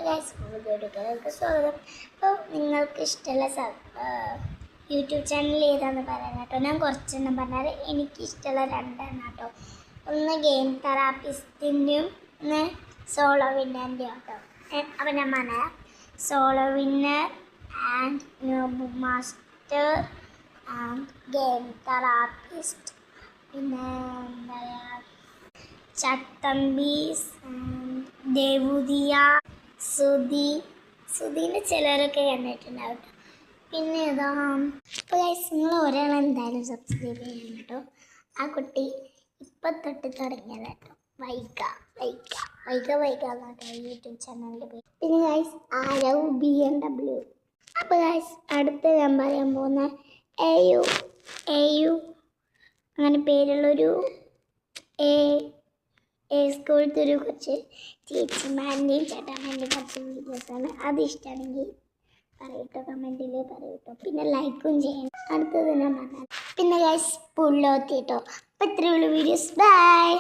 വീഡിയോയിലേക്ക് സ്വാഗതം. അപ്പോൾ നിങ്ങൾക്ക് ഇഷ്ടമുള്ള യൂട്യൂബ് ചാനൽ ഏതാണെന്ന് പറയാൻ കേട്ടോ. ഞാൻ കുറച്ചെണ്ണം പറഞ്ഞാൽ എനിക്കിഷ്ടമുള്ള രണ്ടെണ്ണം കേട്ടോ. ഒന്ന് ഗെയിം തെറാപ്പിസ്റ്റിൻ്റെയും ഒന്ന് സോളോ വിന്നറിൻ്റെയും കേട്ടോ. അപ്പോൾ ഞാൻ പറയാം, solo winner and noob master and game therapist, പിന്നെ എന്താ പറയുക, ചട്ടമ്പീസ്, ദേവുദിയ, സുധീൻ്റെ ചിലരൊക്കെ കണ്ടിട്ടുണ്ടാവും കേട്ടോ. പിന്നെ ഏതാ, അപ്പോൾ ഗൈസ് നിങ്ങൾ ഒരാളെന്തായാലും സബ്സ്ക്രൈബ് ചെയ്യണം കേട്ടോ. ആ കുട്ടി ഇപ്പം തൊട്ട് തുടങ്ങിയത് കേട്ടോ. വൈക എന്നാട്ടോ യൂട്യൂബ് ചാനലിൻ്റെ പേര്. പിന്നെ ഗൈസ് ആരവ് BMW. അപ്പോൾ ഗൈസ് അടുത്ത് ഞാൻ പറയാൻ പോകുന്ന AU അങ്ങനെ പേരുള്ളൊരു സ്കൂളത്തെ ഒരു കുറച്ച് ചേച്ചിമാരുടെയും ചേട്ടന്മാരുടെയും കുറച്ച് വീഡിയോസാണ്. അത് ഇഷ്ടമാണെങ്കിൽ പറയട്ടോ, കമൻറ്റിൽ പറയട്ടോ, പിന്നെ ലൈക്കും ചെയ്യണം. അടുത്തത് ഞാൻ പറഞ്ഞത് പിന്നെ ഗൈസ് പുള്ളോത്തി കേട്ടോ. അപ്പോൾ ഇത്രയുള്ള വീഡിയോസ്. ബൈ.